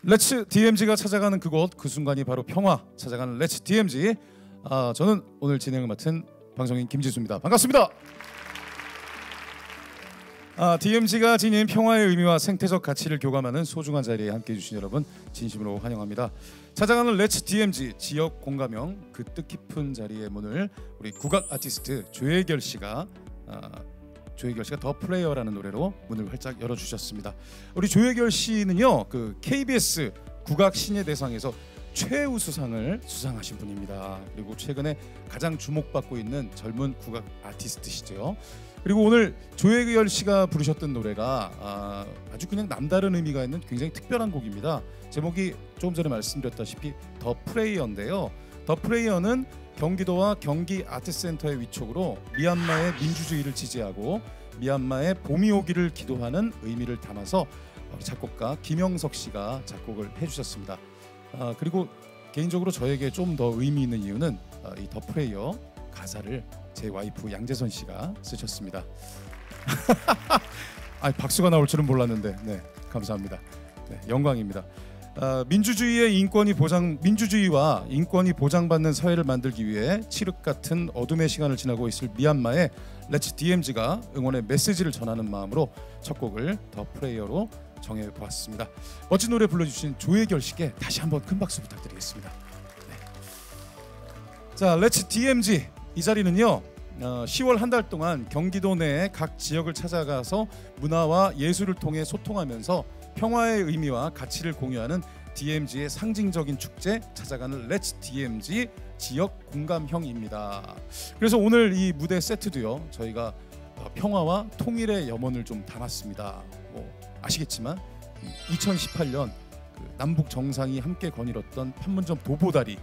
렛츠 DMZ가 찾아가는 그곳, 그 순간이 바로 평화 찾아가는 렛츠 DMZ. 저는 오늘 진행을 맡은 방송인 김지수입니다. 반갑습니다. DMZ가 지닌 평화의 의미와 생태적 가치를 교감하는 소중한 자리에 함께해 주신 여러분 진심으로 환영합니다. 찾아가는 렛츠 DMZ 지역 공감형 그 뜻깊은 자리의 문을 우리 국악 아티스트 조혜결 씨가 더 플레이어라는 노래로 문을 활짝 열어주셨습니다. 우리 조혜결 씨는요, 그 KBS 국악 신예대상에서 최우수상을 수상하신 분입니다. 그리고 최근에 가장 주목받고 있는 젊은 국악 아티스트시죠. 그리고 오늘 조혜결 씨가 부르셨던 노래가 아주 그냥 남다른 의미가 있는 굉장히 특별한 곡입니다. 제목이 조금 전에 말씀드렸다시피 더 프레이어인데요. 더 프레이어는 경기도와 경기 아트센터의 위촉으로 미얀마의 민주주의를 지지하고 미얀마의 봄이 오기를 기도하는 의미를 담아서 작곡가 김영석 씨가 작곡을 해주셨습니다. 그리고 개인적으로 저에게 좀 더 의미 있는 이유는 이 더 프레이어 가사를 제 와이프 양재선 씨가 쓰셨습니다. 박수가 나올 줄은 몰랐는데, 네, 감사합니다. 네, 영광입니다. 민주주의와 인권이 보장받는 사회를 만들기 위해 칠흑 같은 어둠의 시간을 지나고 있을 미얀마에 렛츠 DMZ가 응원의 메시지를 전하는 마음으로 첫 곡을 더 프레이어로 정해보았습니다. 멋진 노래 불러주신 조혜결 씨께 다시 한번 큰 박수 부탁드리겠습니다. 네. 자, 렛츠 DMZ 이 자리는요, 10월 한 달 동안 경기도 내 각 지역을 찾아가서 문화와 예술을 통해 소통하면서 평화의 의미와 가치를 공유하는 DMZ의 상징적인 축제 찾아가는 렛츠 DMZ 지역 공감형입니다. 그래서 오늘 이 무대 세트도요, 저희가 평화와 통일의 염원을 좀 담았습니다. 아시겠지만 2018년 그 남북 정상이 함께 거닐었던 판문점 도보다리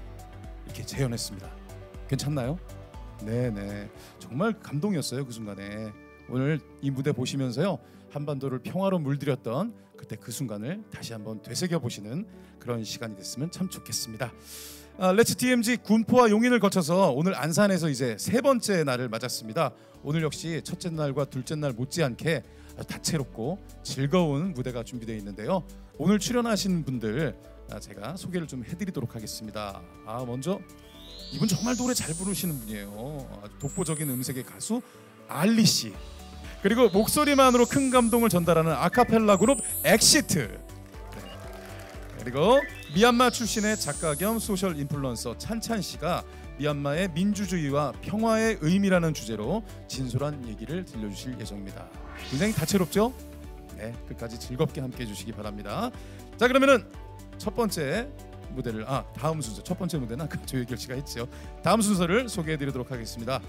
이렇게 재현했습니다. 괜찮나요? 네네, 정말 감동이었어요 그 순간에. 오늘 이 무대 보시면서요, 한반도를 평화로 물들였던 그때 그 순간을 다시 한번 되새겨 보시는 그런 시간이 됐으면 참 좋겠습니다. 렛츠 DMZ 군포와 용인을 거쳐서 오늘 안산에서 이제 세 번째 날을 맞았습니다. 오늘 역시 첫째 날과 둘째 날 못지않게 다채롭고 즐거운 무대가 준비되어 있는데요. 오늘 출연하신 분들 제가 소개를 좀 해드리도록 하겠습니다. 먼저 이분 정말 노래 잘 부르시는 분이에요. 아주 독보적인 음색의 가수 알리 씨. 그리고 목소리만으로 큰 감동을 전달하는 아카펠라 그룹 엑시트. 네. 그리고 미얀마 출신의 작가 겸 소셜 인플루언서 찬찬 씨가 미얀마의 민주주의와 평화의 의미라는 주제로 진솔한 얘기를 들려주실 예정입니다. 굉장히 다채롭죠? 네, 끝까지 즐겁게 함께해 주시기 바랍니다. 자, 그러면은 첫 번째 무대를 다음 순서, 첫 번째 무대는 아까 조혜결 씨가 했죠. 다음 순서를 소개해드리도록 하겠습니다.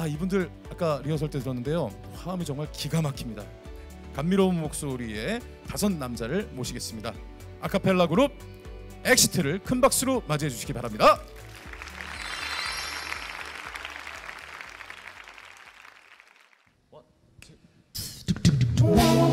이분들 아까 리허설 때 들었는데요, 화음이 정말 기가 막힙니다. 감미로운 목소리의 다섯 남자를 모시겠습니다. 아카펠라 그룹 엑시트를 큰 박수로 맞이해 주시기 바랍니다. Let's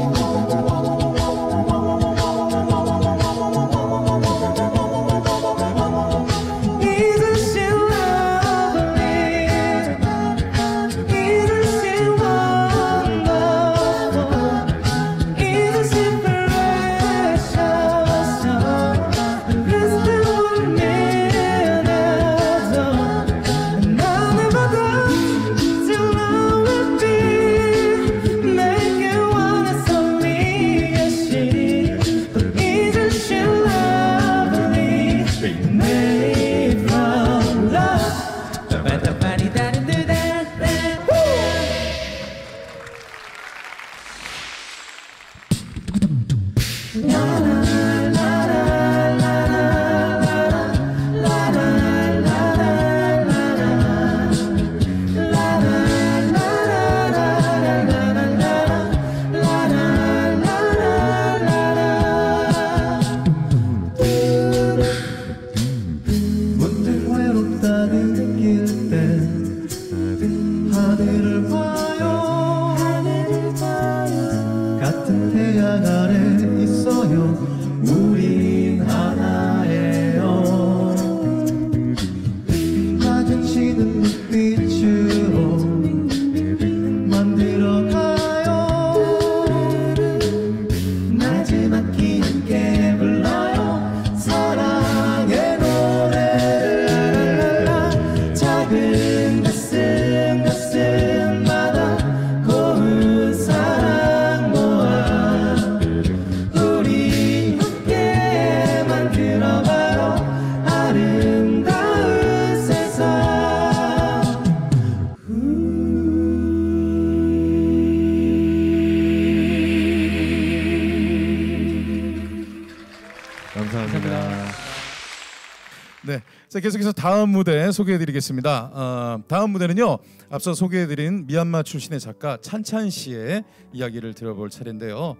네, 자 계속해서 다음 무대 소개해드리겠습니다. 다음 무대는요, 앞서 소개해드린 미얀마 출신의 작가 찬찬 씨의 이야기를 들어볼 차례인데요.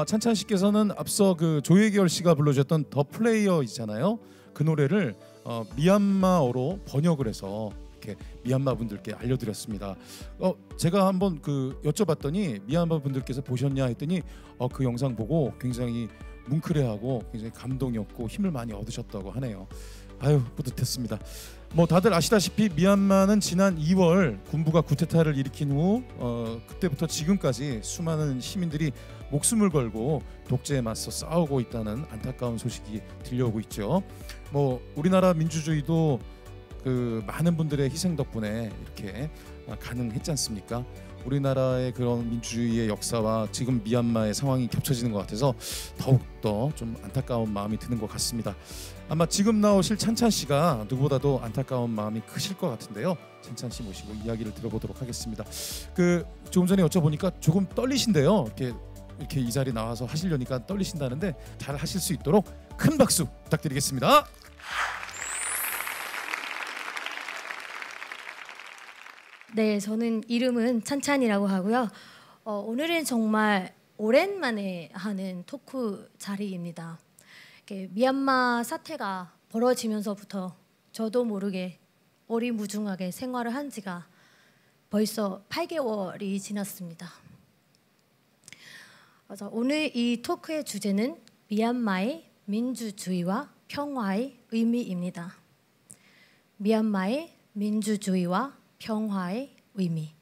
찬찬 씨께서는 앞서 그 조혜결 씨가 불러주셨던 더 플레이어 있잖아요. 그 노래를 미얀마어로 번역을 해서 이렇게 미얀마 분들께 알려드렸습니다. 제가 한번 그 여쭤봤더니 미얀마 분들께서 보셨냐 했더니 그 영상 보고 굉장히 뭉클해하고 굉장히 감동이었고 힘을 많이 얻으셨다고 하네요. 아유, 뿌듯했습니다. 뭐 다들 아시다시피 미얀마는 지난 2월 군부가 쿠데타를 일으킨 후 그때부터 지금까지 수많은 시민들이 목숨을 걸고 독재에 맞서 싸우고 있다는 안타까운 소식이 들려오고 있죠. 뭐 우리나라 민주주의도 그 많은 분들의 희생 덕분에 이렇게 가능했지 않습니까? 우리나라의 그런 민주주의의 역사와 지금 미얀마의 상황이 겹쳐지는 것 같아서 더욱더 좀 안타까운 마음이 드는 것 같습니다. 아마 지금 나오실 찬찬 씨가 누구보다도 안타까운 마음이 크실 것 같은데요. 찬찬 씨 모시고 이야기를 들어보도록 하겠습니다. 그 조금 전에 여쭤보니까 조금 떨리신데요. 이렇게 이 자리 나와서 하시려니까 떨리신다는데 잘 하실 수 있도록 큰 박수 부탁드리겠습니다. 네, 저는 이름은 찬찬이라고 하고요. 오늘은 정말 오랜만에 하는 토크 자리입니다. 미얀마 사태가 벌어지면서부터 저도 모르게 오리무중하게 생활을 한 지가 벌써 8개월이 지났습니다. 그래서 오늘 이 토크의 주제는 미얀마의 민주주의와 평화의 의미입니다. 미얀마의 민주주의와 평화의 의미.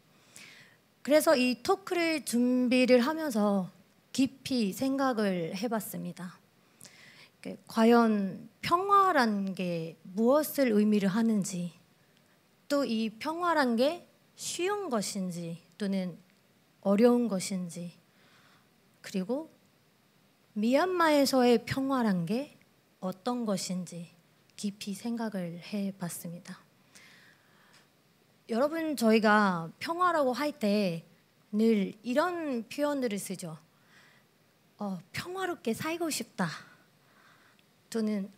그래서 이 토크를 준비를 하면서 깊이 생각을 해봤습니다. 과연 평화란 게 무엇을 의미를 하는지, 또 이 평화란 게 쉬운 것인지 또는 어려운 것인지, 그리고 미얀마에서의 평화란 게 어떤 것인지 깊이 생각을 해봤습니다. 여러분, 저희가 평화라고 할 때 늘 이런 표현들을 쓰죠. 평화롭게 살고 싶다. 또는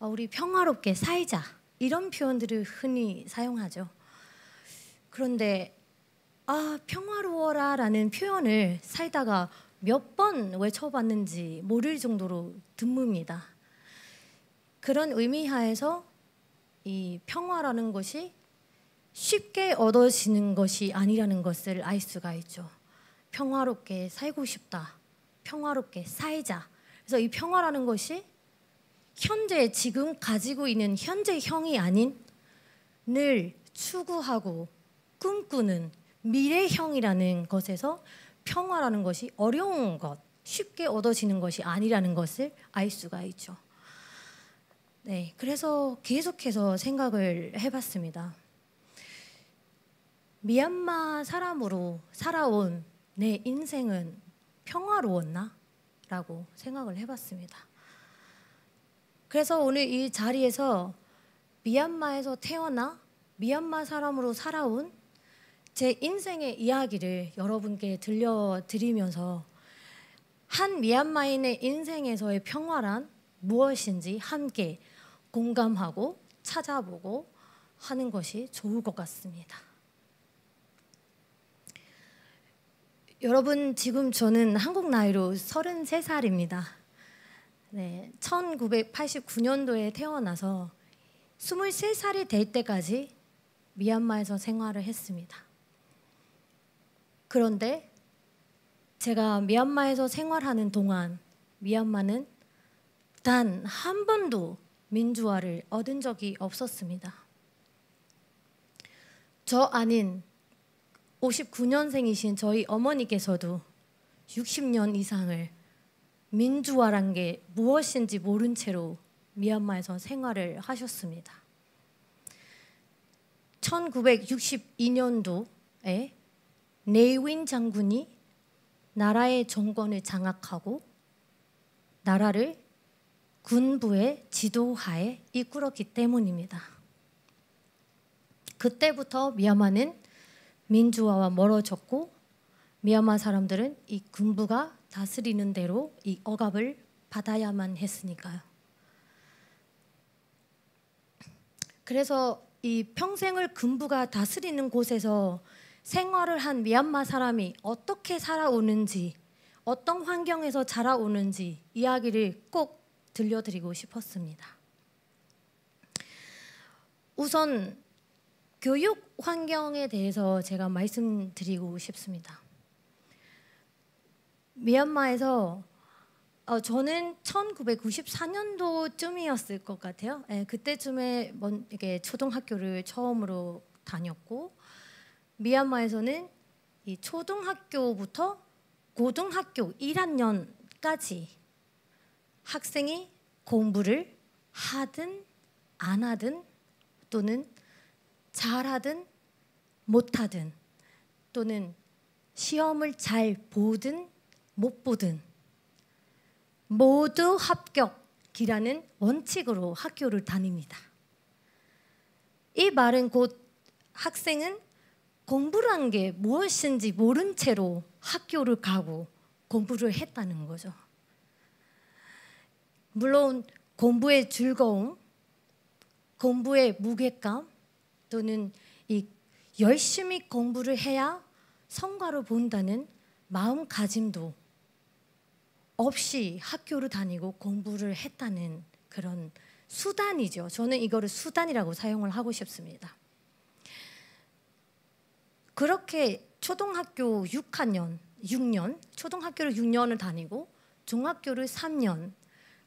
우리 평화롭게 살자. 이런 표현들을 흔히 사용하죠. 그런데 평화로워라 라는 표현을 살다가 몇 번 외쳐봤는지 모를 정도로 드뭅니다. 그런 의미 하에서 이 평화라는 것이 쉽게 얻어지는 것이 아니라는 것을 알 수가 있죠. 평화롭게 살고 싶다. 평화롭게 살자. 그래서 이 평화라는 것이 현재 지금 가지고 있는 현재형이 아닌 늘 추구하고 꿈꾸는 미래형이라는 것에서 평화라는 것이 어려운 것, 쉽게 얻어지는 것이 아니라는 것을 알 수가 있죠. 네, 그래서 계속해서 생각을 해봤습니다. 미얀마 사람으로 살아온 내 인생은 평화로웠나? 라고 생각을 해봤습니다. 그래서 오늘 이 자리에서 미얀마에서 태어나 미얀마 사람으로 살아온 제 인생의 이야기를 여러분께 들려드리면서 한 미얀마인의 인생에서의 평화란 무엇인지 함께 공감하고 찾아보고 하는 것이 좋을 것 같습니다. 여러분, 지금 저는 한국 나이로 33살입니다. 네, 1989년도에 태어나서 23살이 될 때까지 미얀마에서 생활을 했습니다. 그런데 제가 미얀마에서 생활하는 동안 미얀마는 단 한 번도 민주화를 얻은 적이 없었습니다. 저 아닌 59년생이신 저희 어머니께서도 60년 이상을 민주화란 게 무엇인지 모른 채로 미얀마에서 생활을 하셨습니다. 1962년도에 네윈 장군이 나라의 정권을 장악하고 나라를 군부의 지도하에 이끌었기 때문입니다. 그때부터 미얀마는 민주화와 멀어졌고 미얀마 사람들은 이 군부가 다스리는 대로 이 억압을 받아야만 했으니까요. 그래서 이 평생을 군부가 다스리는 곳에서 생활을 한 미얀마 사람이 어떻게 살아오는지, 어떤 환경에서 자라오는지 이야기를 꼭 들려드리고 싶었습니다. 우선 교육 환경에 대해서 제가 말씀드리고 싶습니다. 미얀마에서 저는 1994년도쯤이었을 것 같아요. 그때쯤에 이게 초등학교를 처음으로 다녔고, 미얀마에서는 이 초등학교부터 고등학교 1학년까지 학생이 공부를 하든 안 하든 또는 잘하든 못하든 또는 시험을 잘 보든 못 보든 모두 합격이라는 원칙으로 학교를 다닙니다. 이 말은 곧 학생은 공부란 게 무엇인지 모른 채로 학교를 가고 공부를 했다는 거죠. 물론 공부의 즐거움, 공부의 무게감 또는 이 열심히 공부를 해야 성과를 본다는 마음가짐도 없이 학교를 다니고 공부를 했다는 그런 수단이죠. 저는 이거를 수단이라고 사용을 하고 싶습니다. 그렇게 초등학교 6년, 초등학교를 6년을 다니고 중학교를 3년,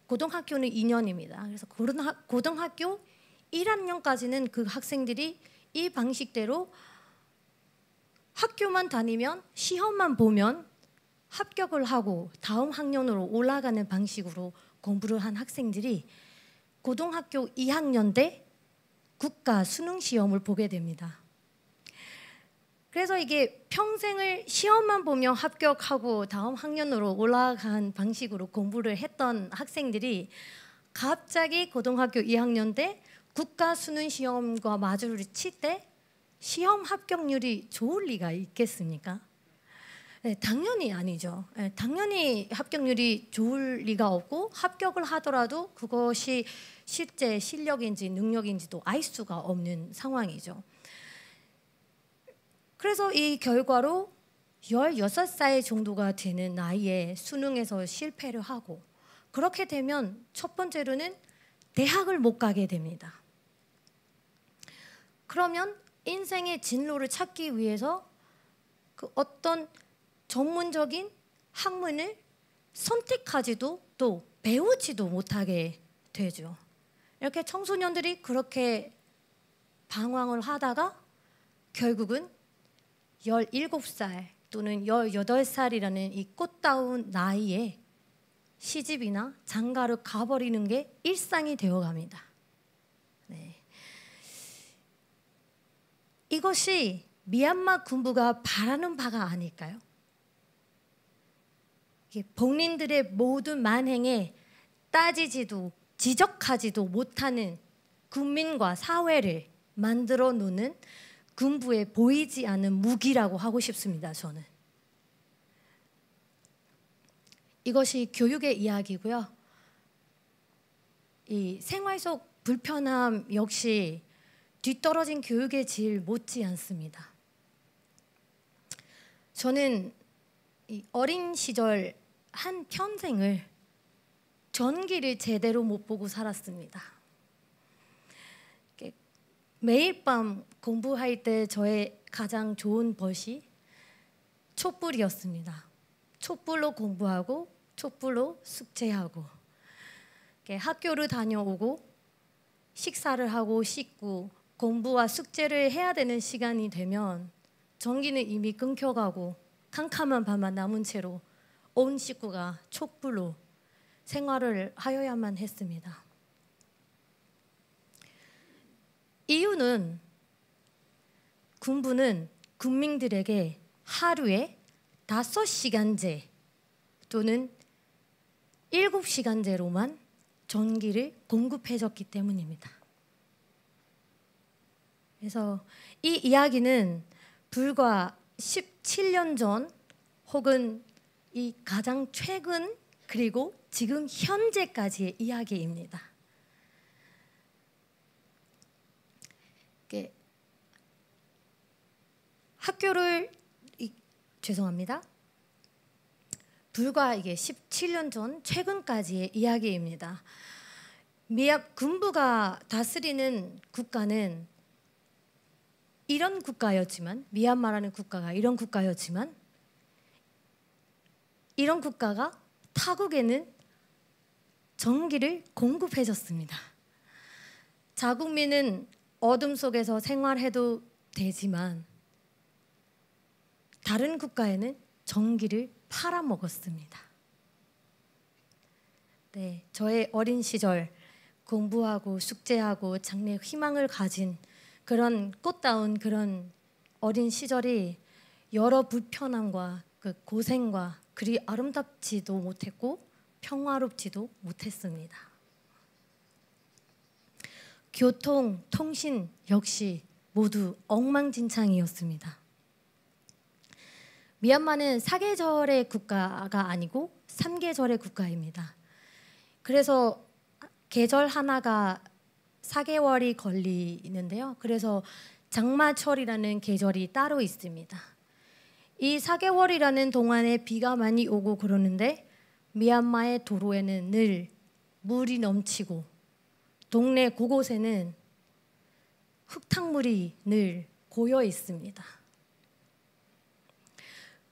고등학교는 2년입니다. 그래서 고등학교 1학년까지는 그 학생들이 이 방식대로 학교만 다니면 시험만 보면 합격을 하고 다음 학년으로 올라가는 방식으로 공부를 한 학생들이 고등학교 2학년 때 국가 수능 시험을 보게 됩니다. 그래서 이게 평생을 시험만 보며 합격하고 다음 학년으로 올라간 방식으로 공부를 했던 학생들이 갑자기 고등학교 2학년 때 국가 수능 시험과 마주를 칠 때 시험 합격률이 좋을 리가 있겠습니까? 네, 당연히 아니죠. 네, 당연히 합격률이 좋을 리가 없고 합격을 하더라도 그것이 실제 실력인지 능력인지도 알 수가 없는 상황이죠. 그래서 이 결과로 16살 정도가 되는 나이에 수능에서 실패를 하고, 그렇게 되면 첫 번째로는 대학을 못 가게 됩니다. 그러면 인생의 진로를 찾기 위해서 그 어떤 전문적인 학문을 선택하지도 또 배우지도 못하게 되죠. 이렇게 청소년들이 그렇게 방황을 하다가 결국은 17살 또는 18살이라는 이 꽃다운 나이에 시집이나 장가를 가버리는 게 일상이 되어갑니다. 네. 이것이 미얀마 군부가 바라는 바가 아닐까요? 본인들의 모든 만행에 따지지도 지적하지도 못하는 국민과 사회를 만들어 놓는 군부에 보이지 않는 무기라고 하고 싶습니다. 저는 이것이 교육의 이야기고요. 이 생활 속 불편함 역시 뒤떨어진 교육의 질 못지 않습니다. 저는 이 어린 시절 한 평생을 전기를 제대로 못 보고 살았습니다. 매일 밤 공부할 때 저의 가장 좋은 벗이 촛불이었습니다. 촛불로 공부하고 촛불로 숙제하고 학교를 다녀오고 식사를 하고 씻고 공부와 숙제를 해야 되는 시간이 되면 전기는 이미 끊겨가고 캄캄한 밤만 남은 채로 온 식구가 촛불로 생활을 하여야만 했습니다. 이유는 군부는 국민들에게 하루에 5시간제 또는 7시간제로만 전기를 공급해줬기 때문입니다. 그래서 이 이야기는 불과 17년 전 혹은 이 가장 최근 그리고 지금 현재까지의 이야기입니다. 이게 학교를 죄송합니다. 불과 이게 17년 전 최근까지의 이야기입니다. 군부가 다스리는 국가는 이런 국가였지만, 미얀마라는 국가가 이런 국가였지만, 이런 국가가 타국에는 전기를 공급해줬습니다. 자국민은 어둠 속에서 생활해도 되지만 다른 국가에는 전기를 팔아먹었습니다. 네, 저의 어린 시절 공부하고 숙제하고 장래 희망을 가진 그런 꽃다운 그런 어린 시절이 여러 불편함과 그 고생과 그리 아름답지도 못했고 평화롭지도 못했습니다. 교통, 통신 역시 모두 엉망진창이었습니다. 미얀마는 사계절의 국가가 아니고 3계절의 국가입니다. 그래서 계절 하나가 4개월이 걸리는데요. 그래서 장마철이라는 계절이 따로 있습니다. 이 4개월이라는 동안에 비가 많이 오고 그러는데 미얀마의 도로에는 늘 물이 넘치고 동네 곳곳에는 흙탕물이 늘 고여 있습니다.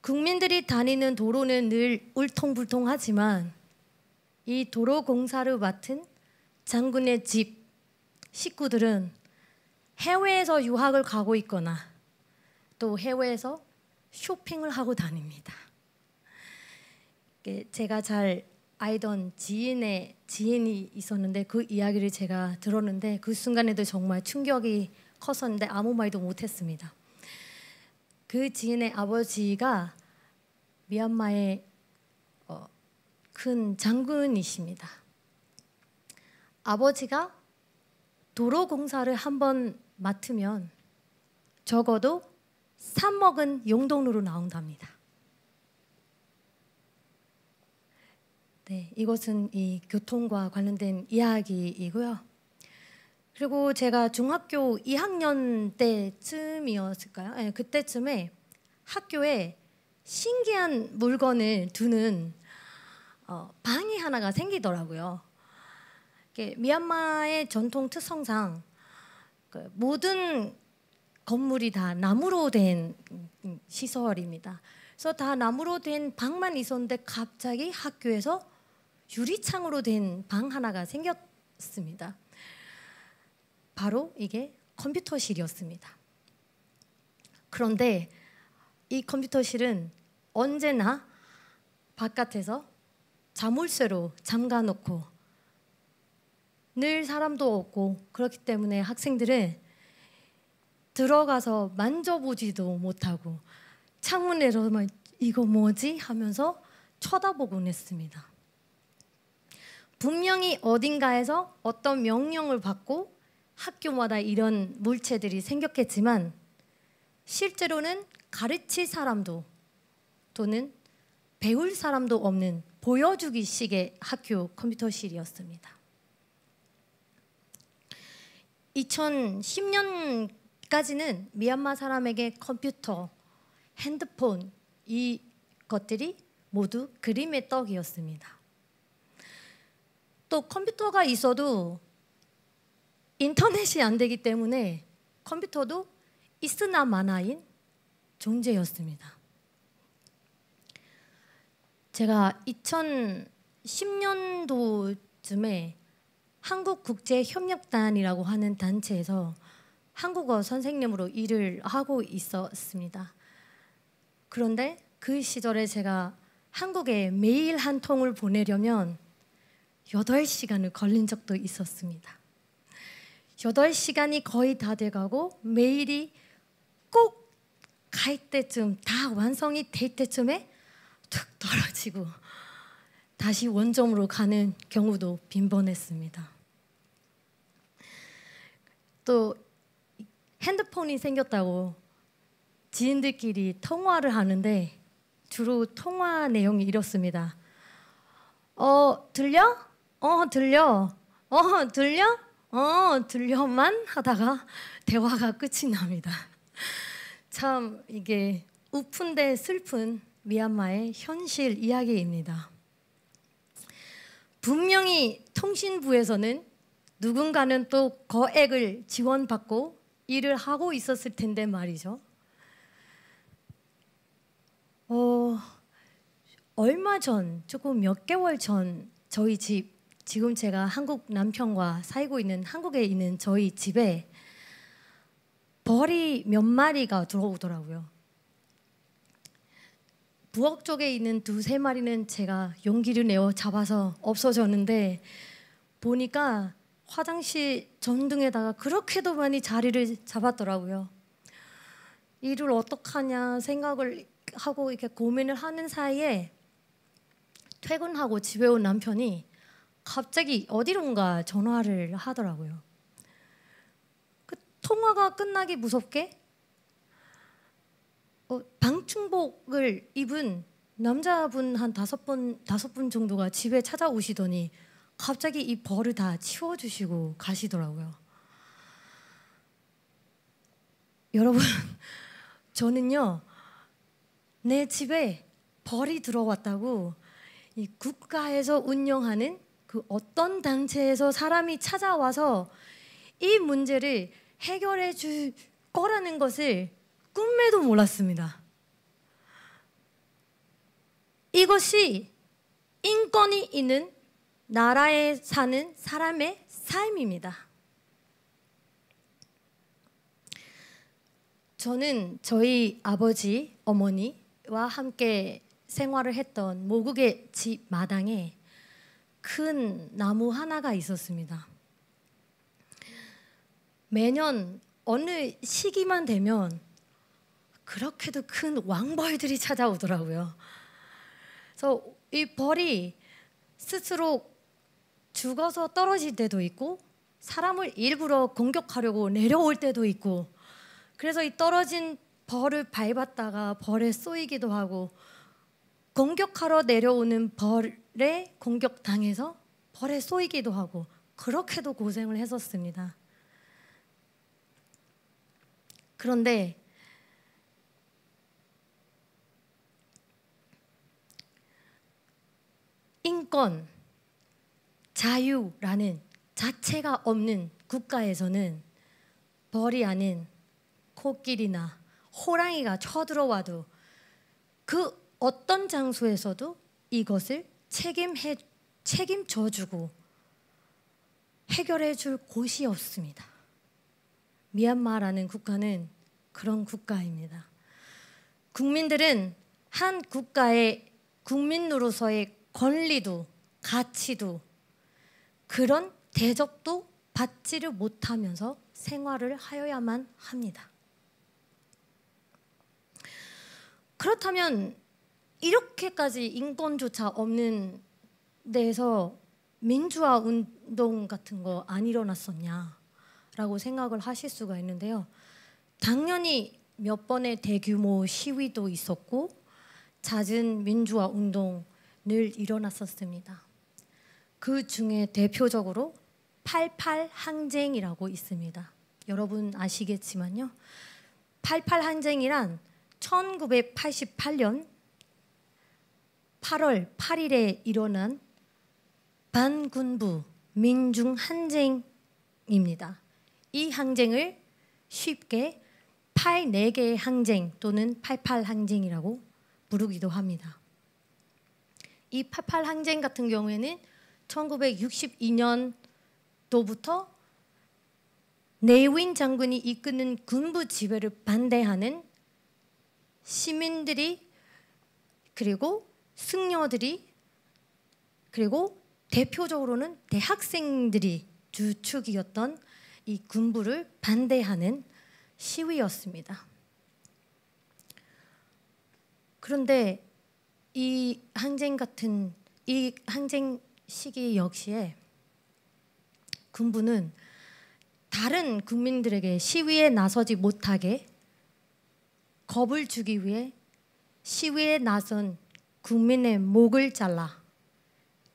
국민들이 다니는 도로는 늘 울퉁불퉁하지만 이 도로 공사를 맡은 장군의 집 식구들은 해외에서 유학을 가고 있거나 또 해외에서 쇼핑을 하고 다닙니다. 제가 잘 알던 지인이 있었는데 그 이야기를 제가 들었는데 그 순간에도 정말 충격이 컸었는데 아무 말도 못했습니다. 그 지인의 아버지가 미얀마의 큰 장군이십니다. 아버지가 도로 공사를 한번 맡으면 적어도 3억은 용돈으로 나온답니다. 네, 이것은 이 교통과 관련된 이야기이고요. 그리고 제가 중학교 2학년 때쯤이었을까요? 네, 그때쯤에 학교에 신기한 물건을 두는 방이 하나가 생기더라고요. 미얀마의 전통 특성상 모든 건물이 다 나무로 된 시설입니다. 그래서 다 나무로 된 방만 있었는데 갑자기 학교에서 유리창으로 된 방 하나가 생겼습니다. 바로 이게 컴퓨터실이었습니다. 그런데 이 컴퓨터실은 언제나 바깥에서 자물쇠로 잠가놓고 늘 사람도 없고 그렇기 때문에 학생들은 들어가서 만져보지도 못하고 창문에서만 이거 뭐지? 하면서 쳐다보곤 했습니다. 분명히 어딘가에서 어떤 명령을 받고 학교마다 이런 물체들이 생겼겠지만 실제로는 가르칠 사람도 또는 배울 사람도 없는 보여주기식의 학교 컴퓨터실이었습니다. 2010년까지는 미얀마 사람에게 컴퓨터, 핸드폰 이 것들이 모두 그림의 떡이었습니다. 또 컴퓨터가 있어도 인터넷이 안 되기 때문에 컴퓨터도 있으나 마나인 존재였습니다. 제가 2010년도쯤에 한국국제협력단이라고 하는 단체에서 한국어 선생님으로 일을 하고 있었습니다. 그런데 그 시절에 제가 한국에 메일 한 통을 보내려면 8시간을 걸린 적도 있었습니다. 8시간이 거의 다 돼가고 메일이 꼭 갈 때쯤 다 완성이 될 때쯤에 툭 떨어지고 다시 원점으로 가는 경우도 빈번했습니다. 또 핸드폰이 생겼다고 지인들끼리 통화를 하는데 주로 통화 내용이 이렇습니다. 들려? 들려? 들려? 들려만 하다가 대화가 끝이 납니다. 참 이게 우픈데 슬픈 미얀마의 현실 이야기입니다. 분명히 통신부에서는 누군가는 또 거액을 지원받고 일을 하고 있었을 텐데 말이죠. 얼마 전, 조금 몇 개월 전 저희 집, 지금 제가 한국 남편과 살고 있는 한국에 있는 저희 집에 벌이 몇 마리가 들어오더라고요. 부엌 쪽에 있는 2-3마리는 제가 용기를 내어 잡아서 없어졌는데 보니까 화장실 전등에다가 그렇게도 많이 자리를 잡았더라고요. 이를 어떡하냐 생각을 하고 이렇게 고민을 하는 사이에 퇴근하고 집에 온 남편이 갑자기 어디론가 전화를 하더라고요. 그 통화가 끝나기 무섭게 방충복을 입은 남자분 한 5분 정도가 집에 찾아오시더니 갑자기 이 벌을 다 치워주시고 가시더라고요. 여러분, 저는요 내 집에 벌이 들어왔다고 이 국가에서 운영하는 그 어떤 단체에서 사람이 찾아와서 이 문제를 해결해 줄 거라는 것을 꿈에도 몰랐습니다. 이것이 인권이 있는 나라에 사는 사람의 삶입니다. 저는 저희 아버지, 어머니와 함께 생활을 했던 모국의 집 마당에 큰 나무 하나가 있었습니다. 매년 어느 시기만 되면 그렇게도 큰 왕벌들이 찾아오더라고요. 그래서 이 벌이 스스로 죽어서 떨어질 때도 있고 사람을 일부러 공격하려고 내려올 때도 있고, 그래서 이 떨어진 벌을 밟았다가 벌에 쏘이기도 하고 공격하러 내려오는 벌에 공격당해서 벌에 쏘이기도 하고 그렇게도 고생을 했었습니다. 그런데 인권, 자유라는 자체가 없는 국가에서는 벌이 아닌 코끼리나 호랑이가 쳐들어와도 그 어떤 장소에서도 이것을 책임져주고 해결해줄 곳이 없습니다. 미얀마라는 국가는 그런 국가입니다. 국민들은 한 국가의 국민으로서의 권리도 가치도 그런 대접도 받지를 못하면서 생활을 하여야만 합니다. 그렇다면 이렇게까지 인권조차 없는 데에서 민주화 운동 같은 거 안 일어났었냐라고 생각을 하실 수가 있는데요. 당연히 몇 번의 대규모 시위도 있었고 잦은 민주화 운동을 일어났었습니다. 그 중에 대표적으로 88 항쟁이라고 있습니다. 여러분 아시겠지만요. 88 항쟁이란 1988년 8월 8일에 일어난 반군부 민중 항쟁입니다. 이 항쟁을 쉽게 84개의 항쟁 또는 88 항쟁이라고 부르기도 합니다. 이 88 항쟁 같은 경우에는 1962년도부터 네윈 장군이 이끄는 군부 지배를 반대하는 시민들이 그리고 승려들이 그리고 대표적으로는 대학생들이 주축이었던 이 군부를 반대하는 시위였습니다. 그런데 이 항쟁 시기 역시에 군부는 다른 국민들에게 시위에 나서지 못하게 겁을 주기 위해 시위에 나선 국민의 목을 잘라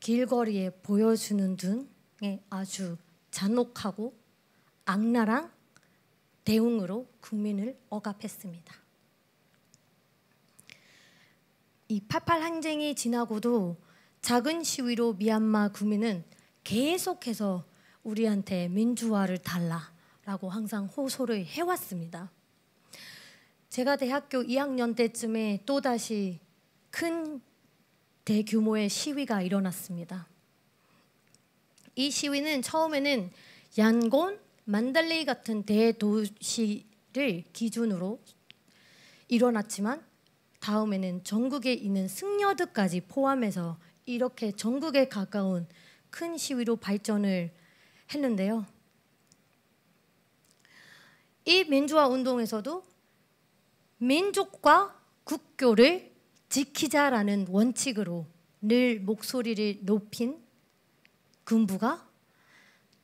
길거리에 보여주는 등의 아주 잔혹하고 악랄한 대응으로 국민을 억압했습니다. 이 88 항쟁이 지나고도 작은 시위로 미얀마 국민은 계속해서 우리한테 민주화를 달라라고 항상 호소를 해왔습니다. 제가 대학교 2학년 때쯤에 또다시 큰 대규모의 시위가 일어났습니다. 이 시위는 처음에는 yangon, 만달레이 같은 대도시를 기준으로 일어났지만 다음에는 전국에 있는 승려들까지 포함해서 이렇게 전국에 가까운 큰 시위로 발전을 했는데요. 이 민주화 운동에서도 민족과 국교를 지키자라는 원칙으로 늘 목소리를 높인 군부가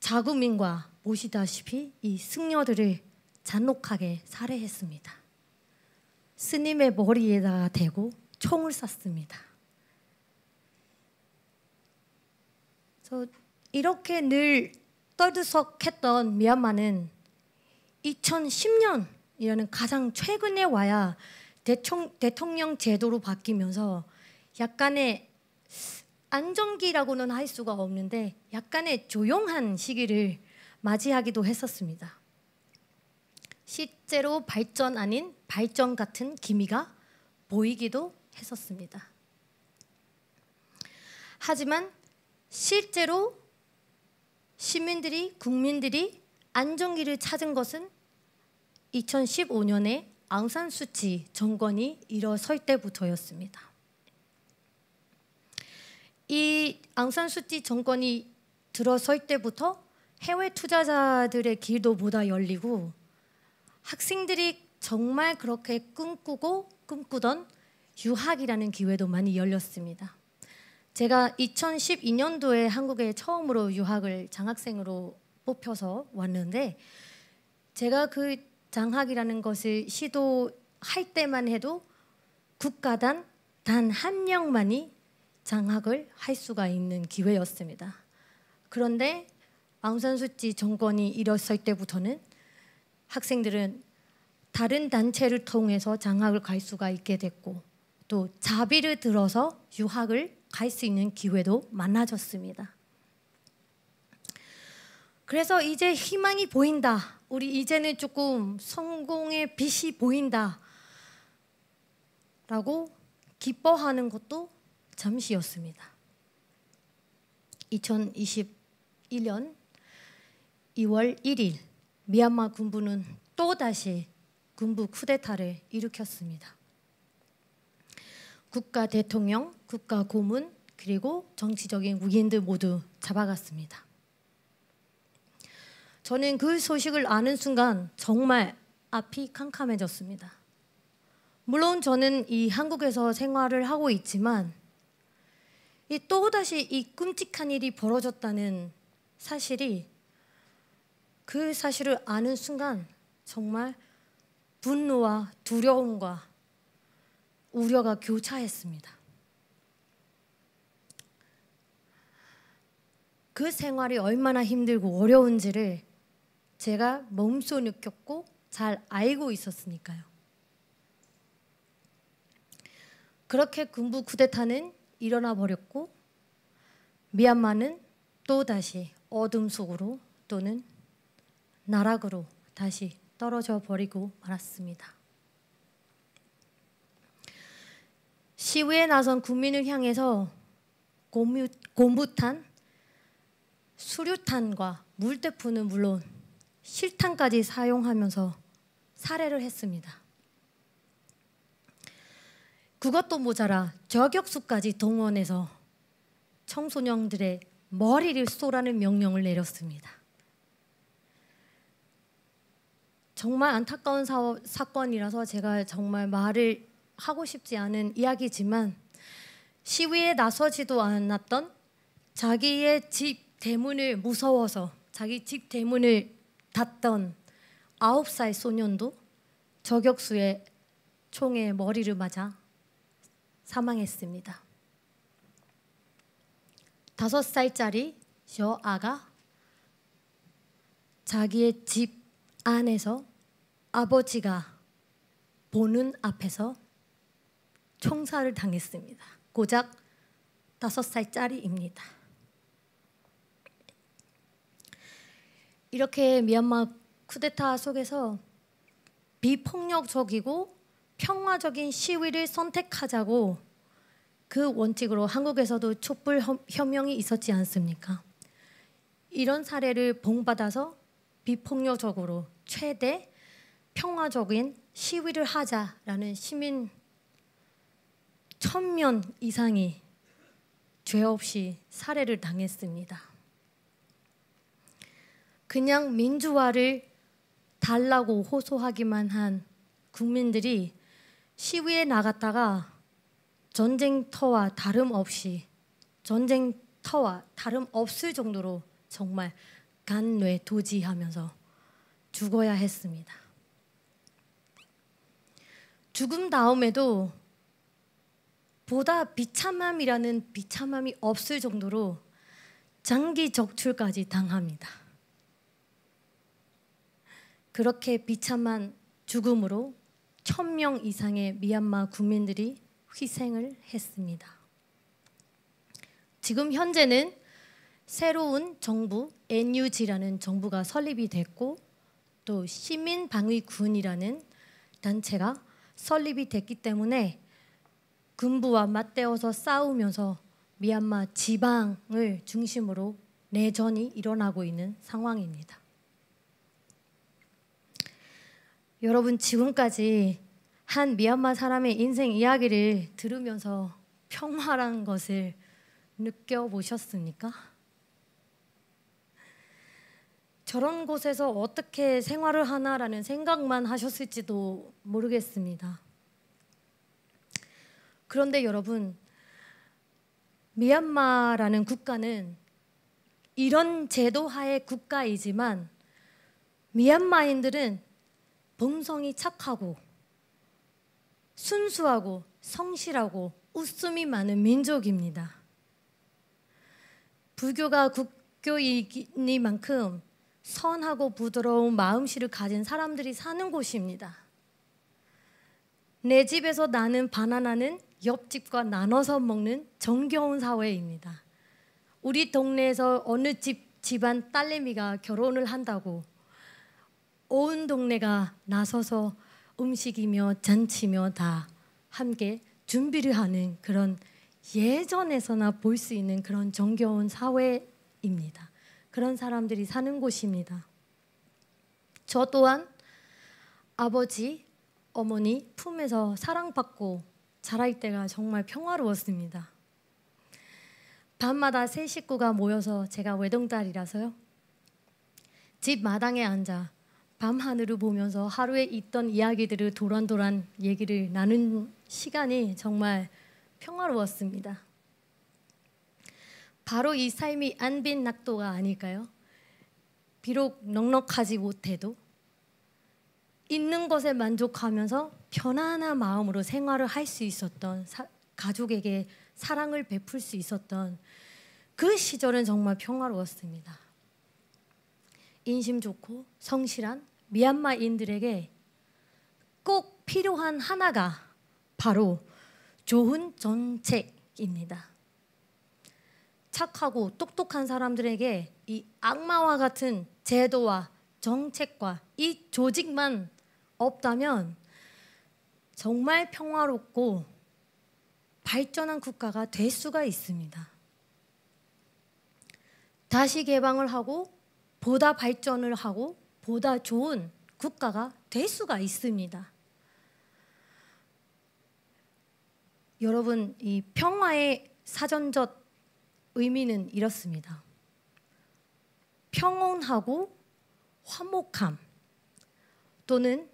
자국민과 보시다시피 이 승려들을 잔혹하게 살해했습니다. 스님의 머리에다가 대고 총을 쐈습니다. 그래서 이렇게 늘 떠들썩했던 미얀마는 2010년이라는 가장 최근에 와야 대통령 제도로 바뀌면서 약간의 안정기라고는 할 수가 없는데 약간의 조용한 시기를 맞이하기도 했었습니다. 실제로 발전 아닌 발전 같은 기미가 보이기도 했었습니다. 하지만 실제로 시민들이, 국민들이 안정기를 찾은 것은 2015년에 앙산수치 정권이 일어설 때부터였습니다. 이 앙산수치 정권이 들어설 때부터 해외 투자자들의 길도 보다 열리고 학생들이 정말 그렇게 꿈꾸던 유학이라는 기회도 많이 열렸습니다. 제가 2012년도에 한국에 처음으로 유학을 장학생으로 뽑혀서 왔는데 제가 그 장학이라는 것을 시도할 때만 해도 국가단 단 한 명만이 장학을 할 수가 있는 기회였습니다. 그런데 앙산수치 정권이 일어설 때부터는 학생들은 다른 단체를 통해서 장학을 갈 수가 있게 됐고 또 자비를 들어서 유학을 갈 수 있는 기회도 많아졌습니다. 그래서 이제 희망이 보인다. 우리 이제는 조금 성공의 빛이 보인다. 라고 기뻐하는 것도 잠시였습니다. 2021년 2월 1일 미얀마 군부는 또다시 군부 쿠데타를 일으켰습니다. 국가 대통령, 국가 고문, 그리고 정치적인 위인들 모두 잡아갔습니다. 저는 그 소식을 아는 순간 정말 앞이 캄캄해졌습니다. 물론 저는 이 한국에서 생활을 하고 있지만 또다시 이 끔찍한 일이 벌어졌다는 사실이 그 사실을 아는 순간 정말 분노와 두려움과 우려가 교차했습니다. 그 생활이 얼마나 힘들고 어려운지를 제가 몸소 느꼈고 잘 알고 있었으니까요. 그렇게 군부 쿠데타는 일어나 버렸고 미얀마는 또다시 어둠 속으로 또는 나락으로 다시 떨어져 버리고 말았습니다. 시위에 나선 국민을 향해서 고무탄, 수류탄과 물대포는 물론 실탄까지 사용하면서 살해를 했습니다. 그것도 모자라 저격수까지 동원해서 청소년들의 머리를 쏘라는 명령을 내렸습니다. 정말 안타까운 사건이라서 제가 정말 말을 하고 싶지 않은 이야기지만 시위에 나서지도 않았던 자기의 집 대문을 무서워서 자기 집 대문을 닫던 9살 소년도 저격수의 총에 머리를 맞아 사망했습니다. 5살짜리 저 아가 자기의 집 안에서 아버지가 보는 앞에서 총살을 당했습니다. 고작 5살짜리입니다. 이렇게 미얀마 쿠데타 속에서 비폭력적이고 평화적인 시위를 선택하자고 그 원칙으로 한국에서도 촛불 혁명이 있었지 않습니까? 이런 사례를 본받아서 비폭력적으로 최대 평화적인 시위를 하자라는 시민 1000명 이상이 죄 없이 살해를 당했습니다. 그냥 민주화를 달라고 호소하기만 한 국민들이 시위에 나갔다가 전쟁터와 다름없을 정도로 정말 간뇌도지하면서 죽어야 했습니다. 죽음 다음에도 보다 비참함이라는 비참함이 없을 정도로 장기 적출까지 당합니다. 그렇게 비참한 죽음으로 1000명 이상의 미얀마 국민들이 희생을 했습니다. 지금 현재는 새로운 정부 NUG라는 정부가 설립이 됐고 또 시민방위군이라는 단체가 설립이 됐기 때문에 군부와 맞대어서 싸우면서 미얀마 지방을 중심으로 내전이 일어나고 있는 상황입니다. 여러분 지금까지 한 미얀마 사람의 인생 이야기를 들으면서 평화란 것을 느껴보셨습니까? 저런 곳에서 어떻게 생활을 하나라는 생각만 하셨을지도 모르겠습니다. 그런데 여러분, 미얀마라는 국가는 이런 제도 하의 국가이지만 미얀마인들은 본성이 착하고 순수하고 성실하고 웃음이 많은 민족입니다. 불교가 국교이니만큼 선하고 부드러운 마음씨를 가진 사람들이 사는 곳입니다. 내 집에서 나는 바나나는 옆집과 나눠서 먹는 정겨운 사회입니다. 우리 동네에서 어느 집안 딸내미가 결혼을 한다고 온 동네가 나서서 음식이며 잔치며 다 함께 준비를 하는 그런 예전에서나 볼 수 있는 그런 정겨운 사회입니다. 그런 사람들이 사는 곳입니다. 저 또한 아버지, 어머니 품에서 사랑받고 자랄 때가 정말 평화로웠습니다. 밤마다 세 식구가 모여서 제가 외동딸이라서요. 집 마당에 앉아 밤하늘을 보면서 하루에 있던 이야기들을 도란도란 얘기를 나눈 시간이 정말 평화로웠습니다. 바로 이 삶이 안빈 낙도가 아닐까요? 비록 넉넉하지 못해도 있는 것에 만족하면서 편안한 마음으로 생활을 할 수 있었던 가족에게 사랑을 베풀 수 있었던 그 시절은 정말 평화로웠습니다. 인심 좋고 성실한 미얀마인들에게 꼭 필요한 하나가 바로 좋은 정책입니다. 착하고 똑똑한 사람들에게 이 악마와 같은 제도와 정책과 이 조직만 없다면 정말 평화롭고 발전한 국가가 될 수가 있습니다. 다시 개방을 하고 보다 발전을 하고 보다 좋은 국가가 될 수가 있습니다. 여러분, 이 평화의 사전적 의미는 이렇습니다. 평온하고 화목함 또는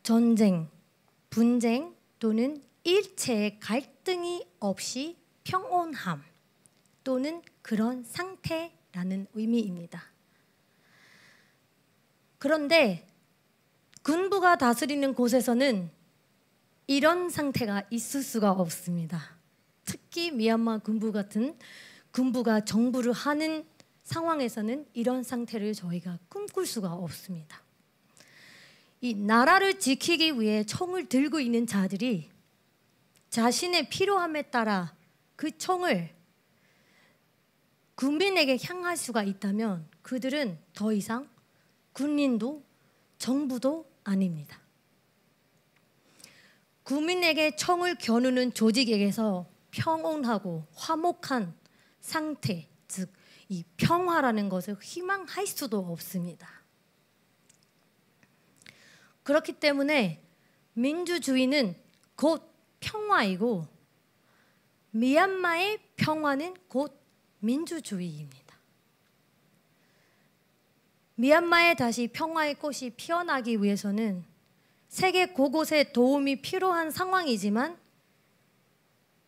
전쟁, 분쟁 또는 일체의 갈등이 없이 평온함 또는 그런 상태라는 의미입니다. 그런데 군부가 다스리는 곳에서는 이런 상태가 있을 수가 없습니다. 특히 미얀마 군부 같은 군부가 정부를 하는 상황에서는 이런 상태를 저희가 꿈꿀 수가 없습니다. 이 나라를 지키기 위해 총을 들고 있는 자들이 자신의 필요함에 따라 그 총을 국민에게 향할 수가 있다면 그들은 더 이상 군인도 정부도 아닙니다. 국민에게 총을 겨누는 조직에게서 평온하고 화목한 상태, 즉 이 평화라는 것을 희망할 수도 없습니다. 그렇기 때문에 민주주의는 곧 평화이고 미얀마의 평화는 곧 민주주의입니다. 미얀마에 다시 평화의 꽃이 피어나기 위해서는 세계 곳곳에 도움이 필요한 상황이지만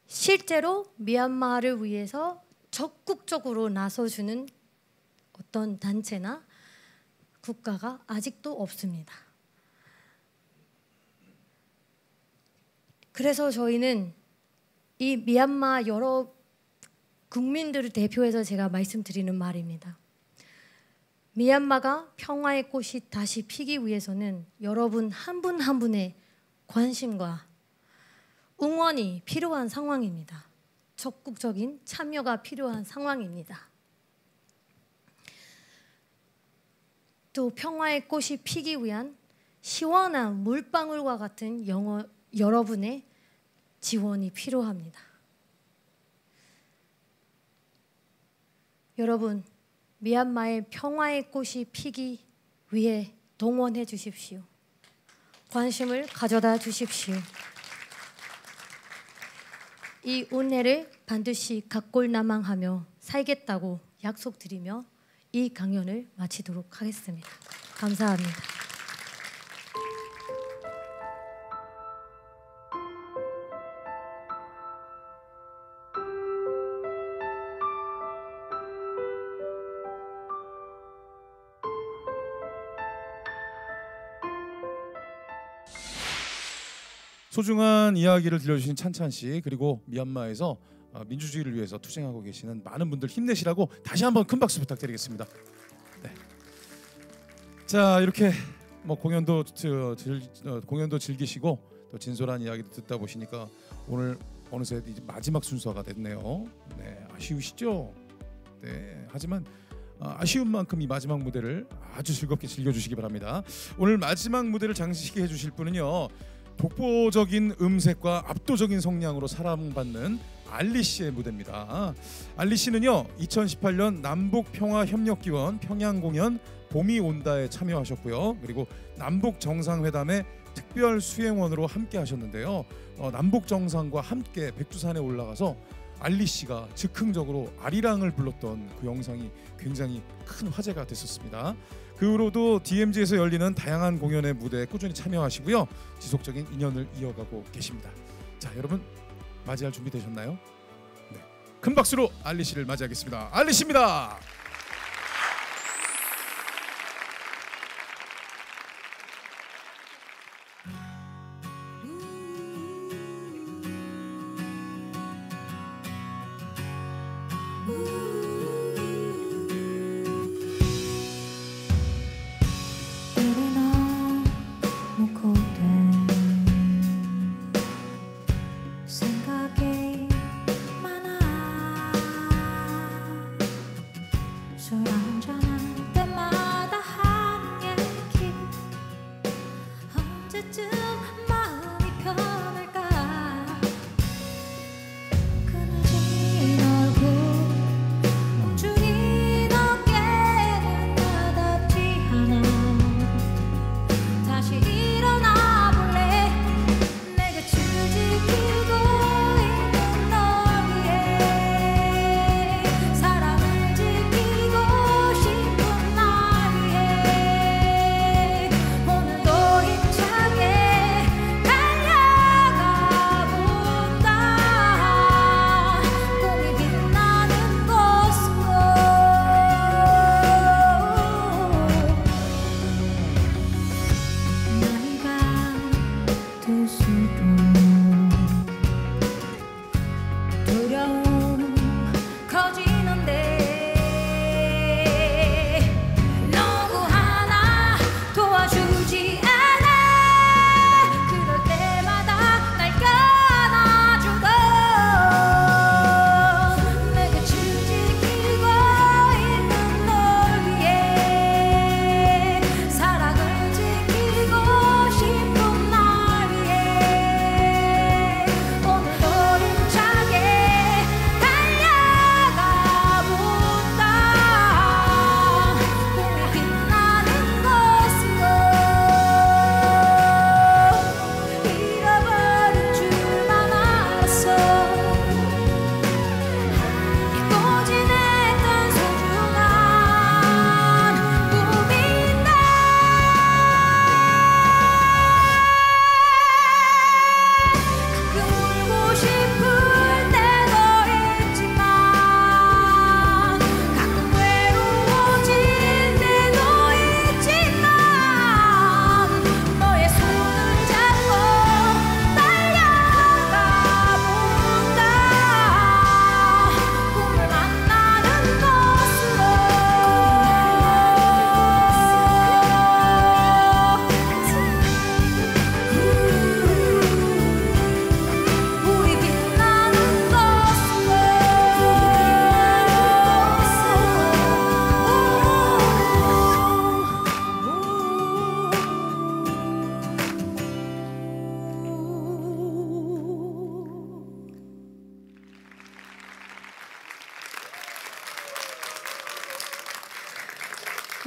실제로 미얀마를 위해서 적극적으로 나서주는 어떤 단체나 국가가 아직도 없습니다. 그래서 저희는 이 미얀마 여러 국민들을 대표해서 제가 말씀드리는 말입니다. 미얀마가 평화의 꽃이 다시 피기 위해서는 여러분 한 분 한 분의 관심과 응원이 필요한 상황입니다. 적극적인 참여가 필요한 상황입니다. 또 평화의 꽃이 피기 위한 시원한 물방울과 같은 여러분의 지원이 필요합니다. 여러분, 미얀마의 평화의 꽃이 피기 위해 동원해 주십시오. 관심을 가져다 주십시오. 이 은혜를 반드시 각골남항하며 살겠다고 약속드리며 이 강연을 마치도록 하겠습니다. 감사합니다. 소중한 이야기를 들려주신 찬찬씨, 그리고 미얀마에서 민주주의를 위해서 투쟁하고 계시는 많은 분들 힘내시라고 다시 한번 큰 박수 부탁드리겠습니다. 네. 자, 이렇게 뭐 공연도 즐기시고 또 진솔한 이야기도 듣다 보시니까 오늘 어느새 이제 마지막 순서가 됐네요. 네, 아쉬우시죠? 네, 하지만 아쉬운 만큼 이 마지막 무대를 아주 즐겁게 즐겨주시기 바랍니다. 오늘 마지막 무대를 장식해 주실 분은요, 독보적인 음색과 압도적인 성량으로 사랑받는 알리 씨의 무대입니다. 알리 씨는요, 2018년 남북평화협력기원 평양공연 봄이 온다에 참여하셨고요. 그리고 남북정상회담의 특별 수행원으로 함께 하셨는데요. 남북정상과 함께 백두산에 올라가서 알리 씨가 즉흥적으로 아리랑을 불렀던 그 영상이 굉장히 큰 화제가 됐었습니다. 그 후로도 DMZ에서 열리는 다양한 공연의 무대에 꾸준히 참여하시고요. 지속적인 인연을 이어가고 계십니다. 자, 여러분 맞이할 준비 되셨나요? 네. 큰 박수로 알리 씨를 맞이하겠습니다. 알리 씨입니다.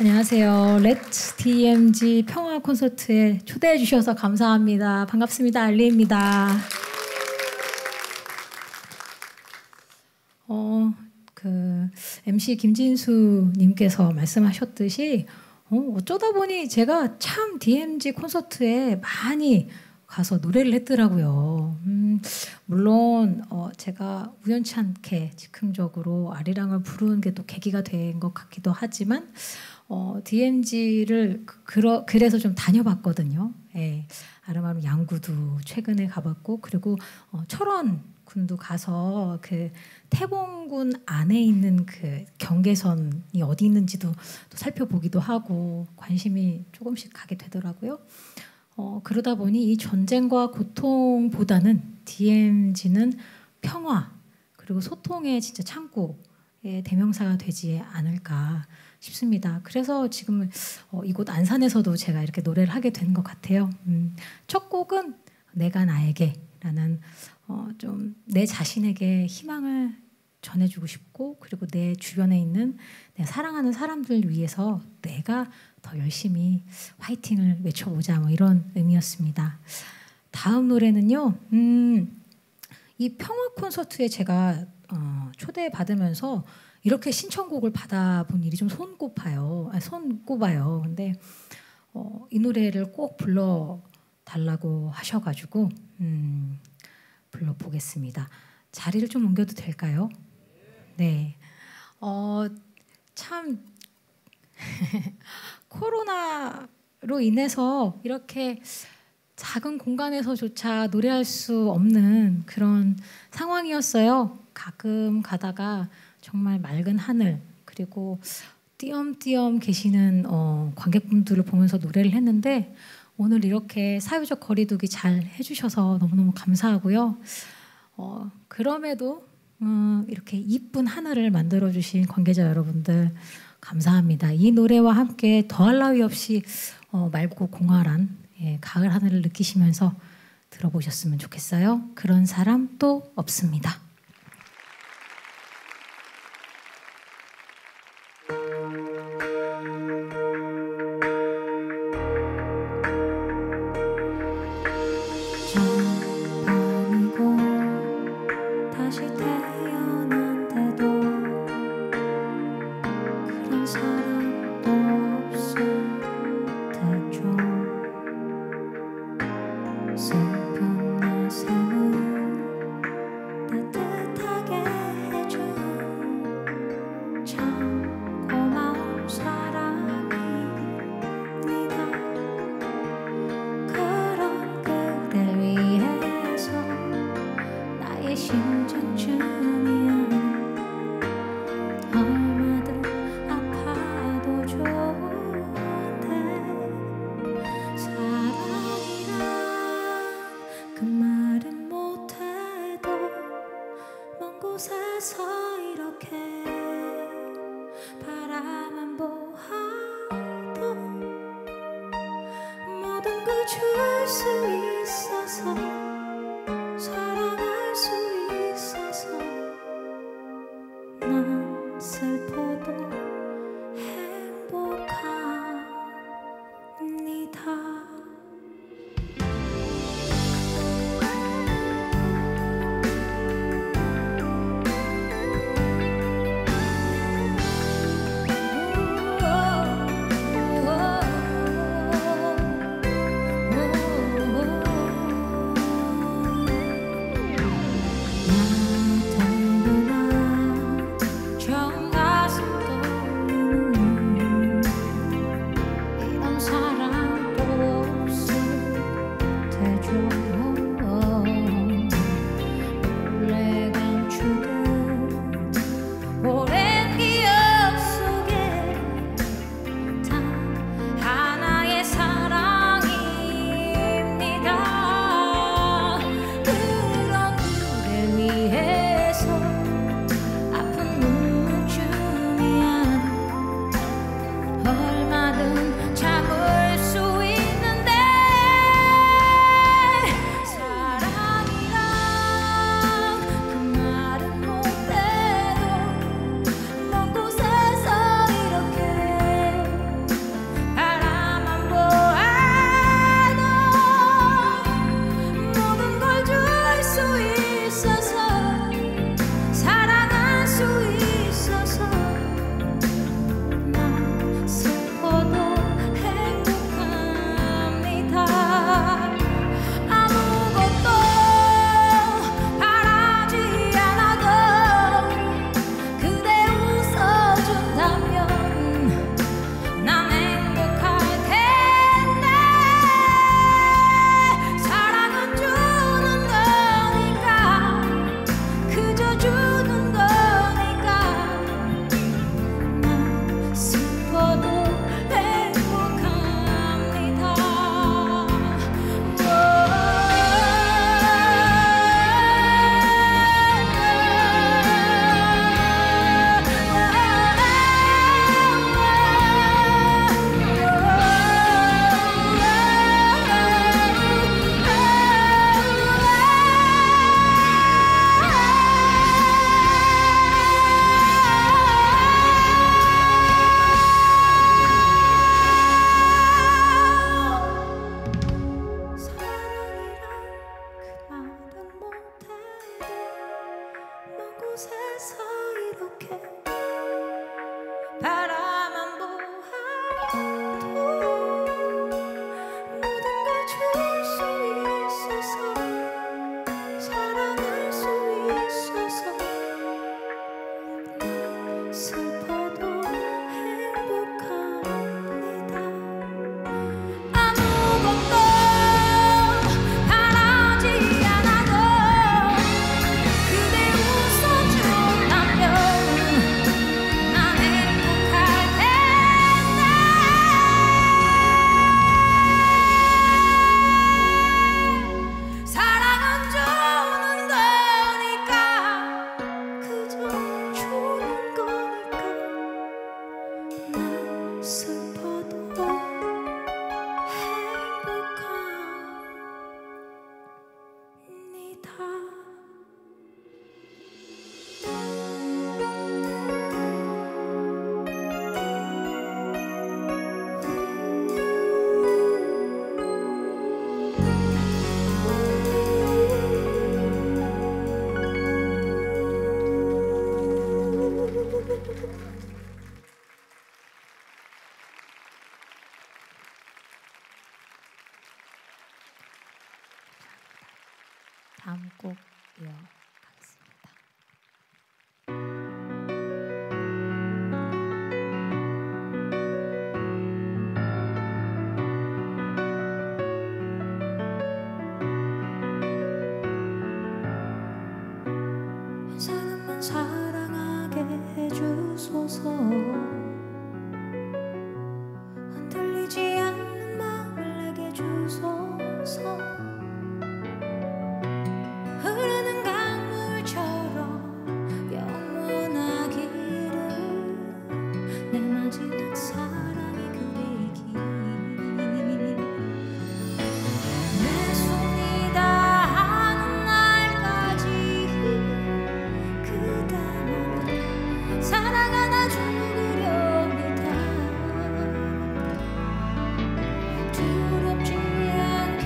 안녕하세요. Let's DMZ 평화 콘서트에 초대해 주셔서 감사합니다. 반갑습니다. 알리입니다. MC 김진수 님께서 말씀하셨듯이 어쩌다 보니 제가 참 DMZ 콘서트에 많이 가서 노래를 했더라고요. 물론 제가 우연치 않게 즉흥적으로 아리랑을 부르는 게 또 계기가 된 것 같기도 하지만 DMZ를 그래서 좀 다녀봤거든요. 예, 아름아름 양구도 최근에 가봤고 그리고 철원 군도 가서 그 태봉군 안에 있는 그 경계선이 어디 있는지도 또 살펴보기도 하고 관심이 조금씩 가게 되더라고요. 그러다 보니 이 전쟁과 고통보다는 DMZ는 평화 그리고 소통의 진짜 창고의 대명사가 되지 않을까 싶습니다. 그래서 지금 이곳 안산에서도 제가 이렇게 노래를 하게 된 것 같아요. 첫 곡은 내가 나에게라는 좀 내 자신에게 희망을 전해주고 싶고 그리고 내 주변에 있는 내 사랑하는 사람들 위해서 내가 더 열심히 화이팅을 외쳐보자 뭐 이런 의미였습니다. 다음 노래는요. 이 평화 콘서트에 제가 초대받으면서 이렇게 신청곡을 받아본 일이 좀 손꼽아요. 근데 이 노래를 꼭 불러달라고 하셔가지고 불러보겠습니다. 자리를 좀 옮겨도 될까요? 네. 참 코로나로 인해서 이렇게 작은 공간에서조차 노래할 수 없는 그런 상황이었어요. 가끔 가다가 정말 맑은 하늘 그리고 띄엄띄엄 계시는 관객분들을 보면서 노래를 했는데 오늘 이렇게 사회적 거리두기 잘 해주셔서 너무너무 감사하고요. 그럼에도 이렇게 이쁜 하늘을 만들어주신 관계자 여러분들 감사합니다. 이 노래와 함께 더할 나위 없이 맑고 공활한 가을 하늘을 느끼시면서 들어보셨으면 좋겠어요. 그런 사람 또 없습니다. 이런 사람 다음 곡 이어가겠습니다. 사랑만 사랑하게 해주소서. 흔들리지 않는 마음을 내게 주소서. 흐르는 강물처럼 영원하기를 내 마지막 사랑이 그리길. 내 손이 닿는 날까지 그대만 사랑 하나 죽으렵니다. 두렵지 않게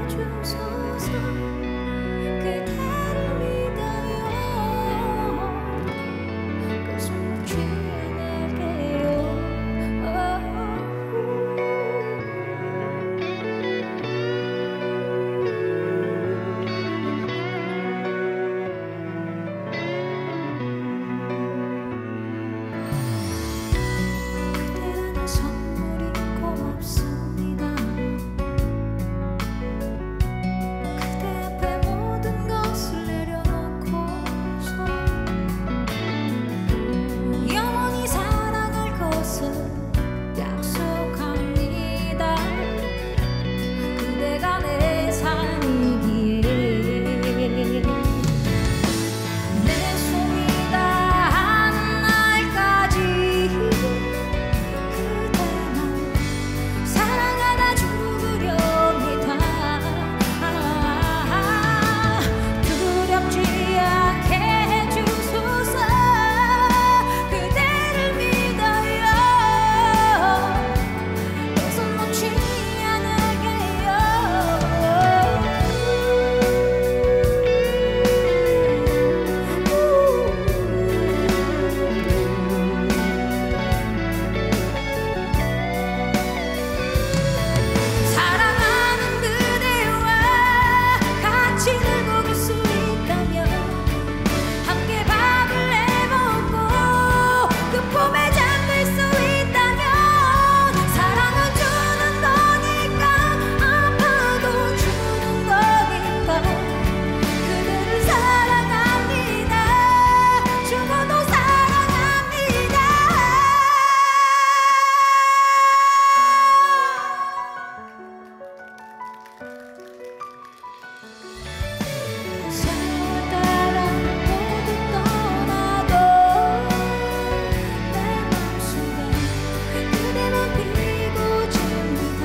주소서. 그대를 믿어요. 그 손 놓지 않을게요. 그대라는 선물이 고맙습니다. 그대 앞에 모든 것을 내려놓고서 영원히 사랑할 것을 약속합니다. 그대가 내 삶이기에 내 손이 닿는 날까지 그대만 사랑하다 죽으렵니다. 두렵지 않게 해주소서. 그대를 믿어요. 내 손 놓지 않을게요. 사랑하는 그대와 같이 늙어갈 수 있다면 함께 밥을 해먹고 그 품에 잠들 수 있다면 사랑은 주는 거니까 아파도 주는 거니까 그대를 사랑합니다. 죽어도 사랑합니다. 세월 따라 모두 떠나도 내 맘속에 그대만 피고 칩니다.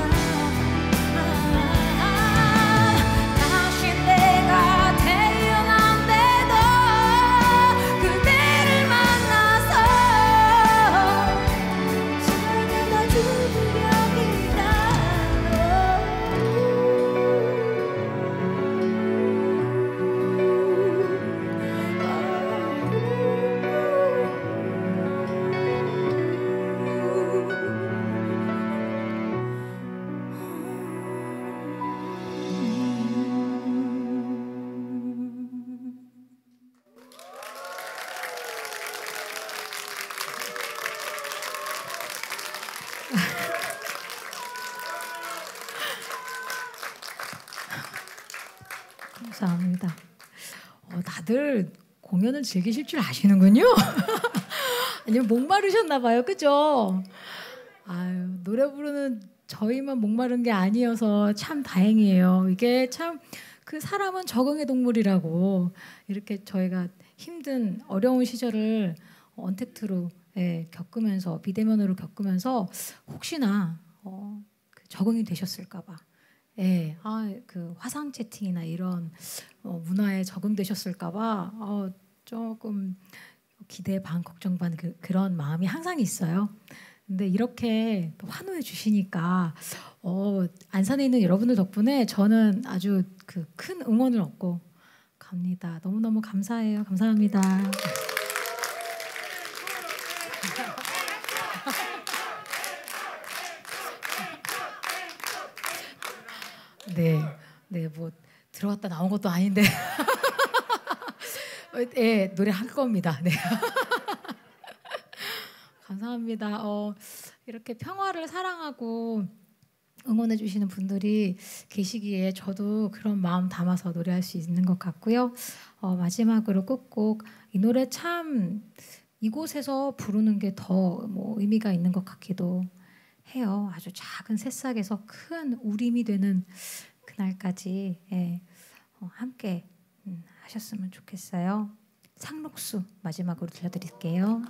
다시 내가 태어난데도 그대를 만나서 사랑하다 죽으렵니다. 감사합니다. 다들 공연을 즐기실 줄 아시는군요. 아니면 목마르셨나 봐요. 그죠? 아유, 노래 부르는 저희만 목마른 게 아니어서 참 다행이에요. 이게 참 그 사람은 적응의 동물이라고 이렇게 저희가 힘든 어려운 시절을 언택트로 겪으면서 비대면으로 겪으면서 혹시나 그 적응이 되셨을까 봐. 그 화상 채팅이나 이런 문화에 적응되셨을까 봐 조금 기대 반 걱정 반 그런 마음이 항상 있어요. 근데 이렇게 또 환호해 주시니까 안산에 있는 여러분들 덕분에 저는 아주 그 큰 응원을 얻고 갑니다. 너무너무 감사해요. 감사합니다. 네, 뭐 들어갔다 나온 것도 아닌데 네, 노래 할 겁니다. 네. 감사합니다. 이렇게 평화를 사랑하고 응원해 주시는 분들이 계시기에 저도 그런 마음 담아서 노래할 수 있는 것 같고요. 마지막으로 끝곡 이 노래 참 이곳에서 부르는 게 더 뭐 의미가 있는 것 같기도 해요. 아주 작은 새싹에서 큰 우림이 되는 그날까지 함께 하셨으면 좋겠어요. 상록수 마지막으로 들려드릴게요.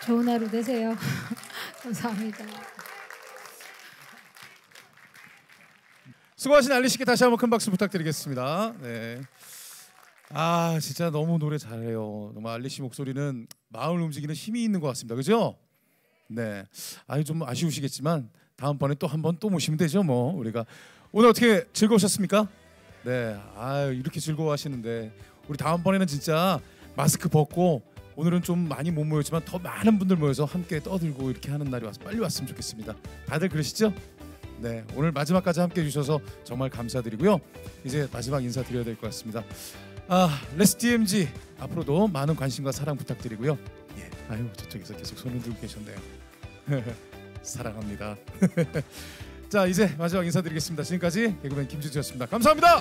좋은 하루 되세요. 감사합니다. 수고하신 알리 씨께 다시 한번 큰 박수 부탁드리겠습니다. 네. 아 진짜 너무 노래 잘해요. 정말 알리 씨 목소리는 마음을 움직이는 힘이 있는 것 같습니다. 그죠? 네. 아니 좀 아쉬우시겠지만 다음번에 또 한 번 또 모시면 되죠. 뭐 우리가 오늘 어떻게 즐거우셨습니까? 네. 아 이렇게 즐거워하시는데 우리 다음번에는 진짜 마스크 벗고 오늘은 좀 많이 못 모였지만 더 많은 분들 모여서 함께 떠들고 이렇게 하는 날이 와서 빨리 왔으면 좋겠습니다. 다들 그러시죠? 네, 오늘 마지막까지 함께 해주셔서 정말 감사드리고요. 이제 마지막 인사드려야 될 것 같습니다. 레츠 DMG 앞으로도 많은 관심과 사랑 부탁드리고요. 예, 아유 저쪽에서 계속 손을 들고 계셨네요. 사랑합니다. 자, 이제 마지막 인사드리겠습니다. 지금까지 개그맨 김지수였습니다. 감사합니다.